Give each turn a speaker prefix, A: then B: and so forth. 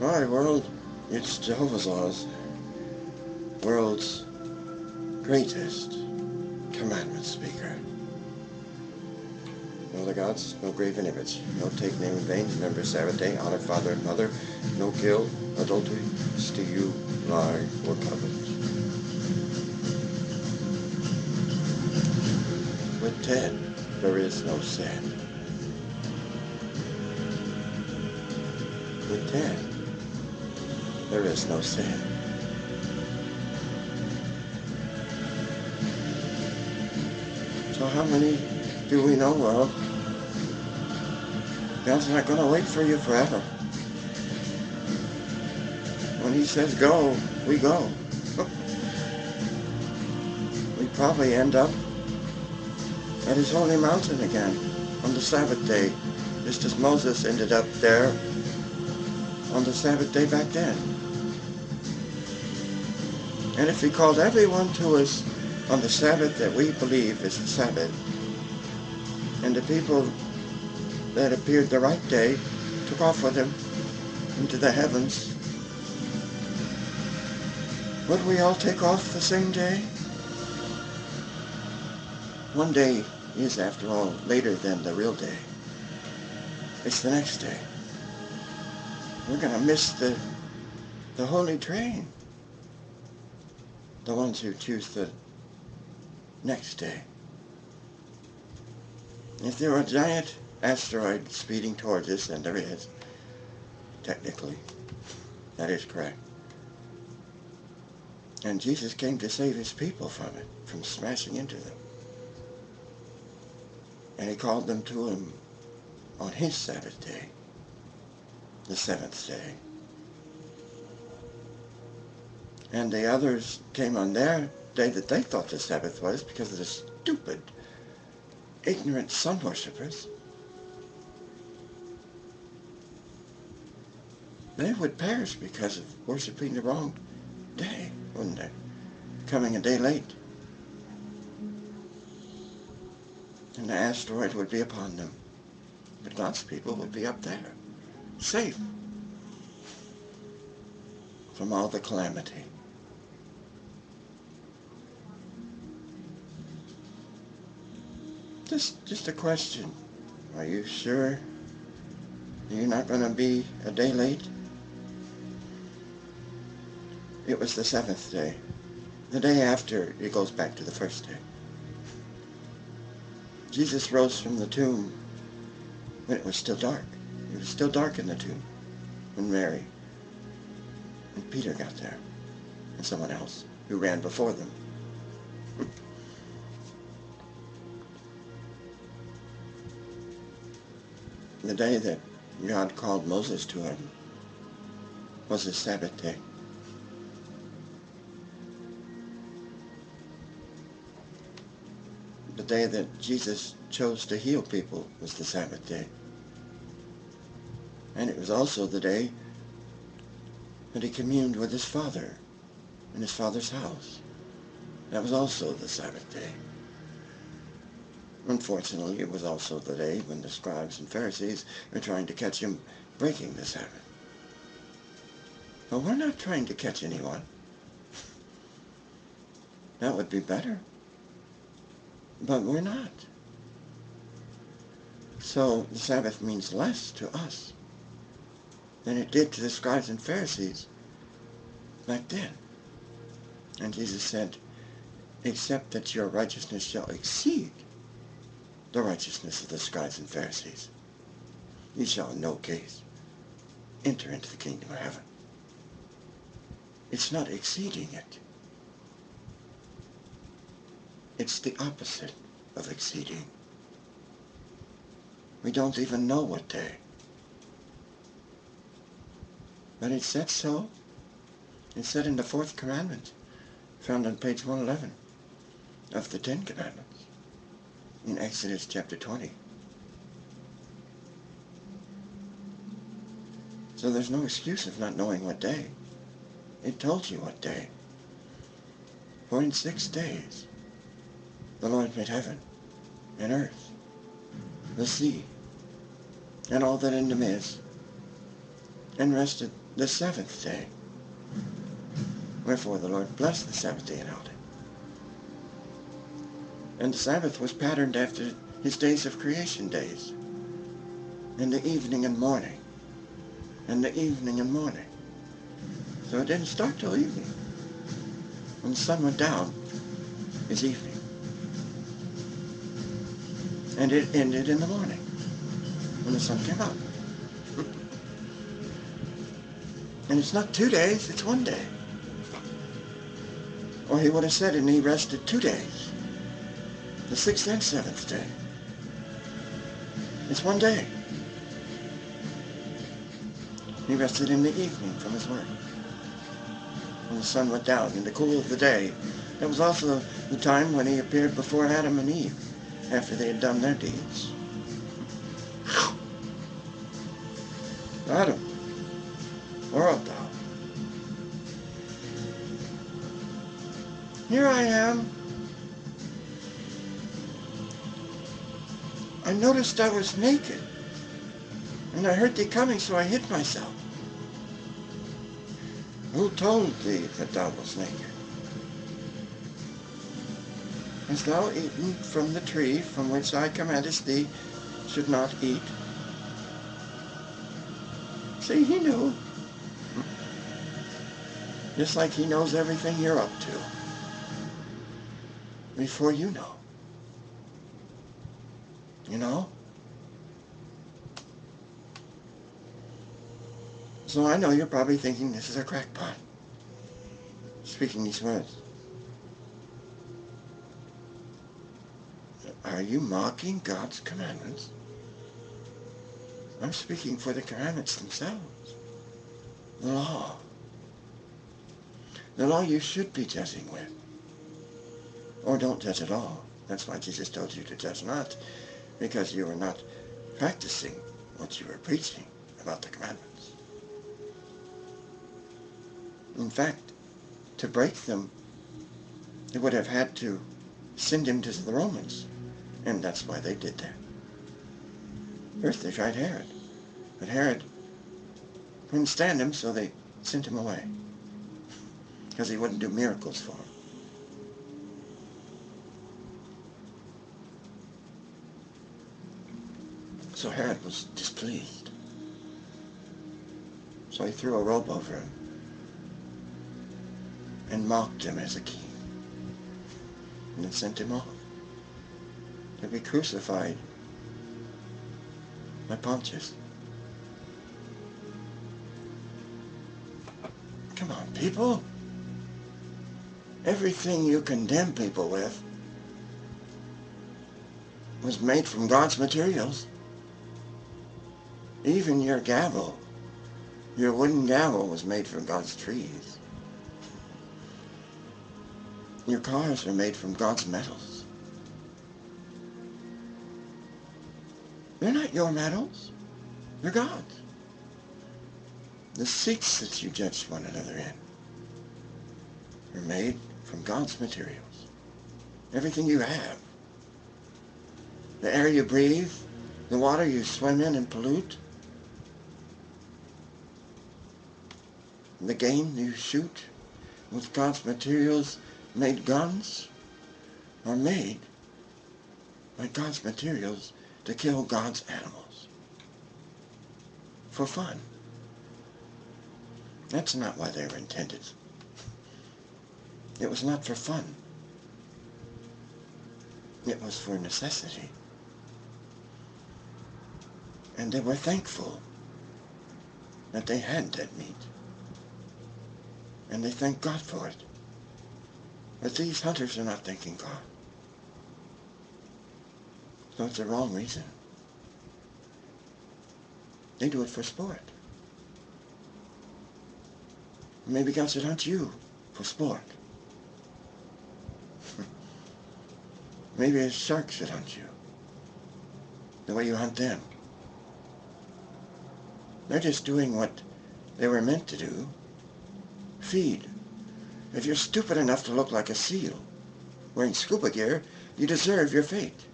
A: Hi world, it's Jehovah's Laws, world's greatest commandment speaker. No other gods, no graven image, no take name in vain, remember Sabbath day, honor father and mother, no guilt, adultery, steal, lie, or covet. With Ted, there is no sin. With Ted, there is no sin. So how many do we know, world? God's not going to wait for you forever. When he says go, we go. We probably end up at his holy mountain again on the Sabbath day, just as Moses ended up there on the Sabbath day back then. And if he called everyone to us on the Sabbath that we believe is the Sabbath, and the people that appeared the right day took off with him into the heavens, would we all take off the same day? One day is, after all, later than the real day. It's the next day. We're going to miss the holy train. The ones who choose the next day. If there were a giant asteroid speeding towards us, and there is, technically, that is correct. And Jesus came to save his people from it, from smashing into them. And he called them to him on his Sabbath day, the seventh day. And the others came on their day that they thought the Sabbath was, because of the stupid, ignorant sun worshippers. They would perish because of worshiping the wrong day, wouldn't they? Coming a day late. And the asteroid would be upon them. But God's people would be up there, safe from all the calamity. Just a question. Are you sure you're not going to be a day late? It was the seventh day. The day after, it goes back to the first day. Jesus rose from the tomb when it was still dark. It was still dark in the tomb when Mary and Peter got there, and someone else who ran before them. The day that God called Moses to him was his Sabbath day. The day that Jesus chose to heal people was the Sabbath day. And it was also the day that he communed with his Father in his Father's house. That was also the Sabbath day. Unfortunately, it was also the day when the scribes and Pharisees were trying to catch him breaking the Sabbath. But we're not trying to catch anyone. That would be better. But we're not. So the Sabbath means less to us than it did to the scribes and Pharisees back then. And Jesus said, except that your righteousness shall exceed the righteousness of the scribes and Pharisees, you shall in no case enter into the kingdom of heaven. It's not exceeding it. It's the opposite of exceeding. We don't even know what day. But it said so. It said in the fourth commandment, found on page 111 of the 10 Commandments, in Exodus chapter 20. So there's no excuse of not knowing what day. It told you what day. For in 6 days the Lord made heaven and earth, the sea, and all that in them is, and rested the seventh day. Wherefore the Lord blessed the Sabbath day and held it. And the Sabbath was patterned after his days of creation days. In the evening and morning. In the evening and morning. So it didn't start till evening. When the sun went down, it's evening. And it ended in the morning, when the sun came up. And it's not 2 days, it's 1 day. Or he would have said, and he rested 2 days. The 6th and 7th day. It's 1 day. He rested in the evening from his work. When the sun went down in the cool of the day. That was also the time when he appeared before Adam and Eve, after they had done their deeds. Adam, where art thou? Here I am. I noticed I was naked, and I heard thee coming, so I hid myself. Who told thee that thou wast naked? Hast thou eaten from the tree from which I commandest thee should not eat? See, he knew. Just like he knows everything you're up to. Before you know. You know? So I know you're probably thinking this is a crackpot. Speaking these words. Are you mocking God's commandments? I'm speaking for the commandments themselves. The law. The law you should be judging with. Or don't judge at all. That's why Jesus told you to judge not, because you were not practicing what you were preaching about the commandments. In fact, to break them, they would have had to send him to the Romans. And that's why they did that. First they tried Herod. But Herod couldn't stand him, so they sent him away. Because he wouldn't do miracles for him. So Herod was displeased. So he threw a robe over him and mocked him as a king. And then sent him off to be crucified by Pontius. Come on, people. Everything you condemn people with was made from God's materials. Even your gavel, your wooden gavel, was made from God's trees. Your cars are made from God's metals. They're not your metals. They're God's. The seats that you judge one another in are made from God's materials. Everything you have. The air you breathe, the water you swim in and pollute, the game you shoot with God's materials made guns are made by God's materials to kill God's animals. For fun. That's not why they were intended. It was not for fun. It was for necessity. And they were thankful that they had that meat. And they thank God for it. But these hunters are not thanking God. So it's the wrong reason. They do it for sport. Maybe God should hunt you for sport. Maybe a shark should hunt you the way you hunt them. They're just doing what they were meant to do. Feed. If you're stupid enough to look like a seal wearing scuba gear, you deserve your fate.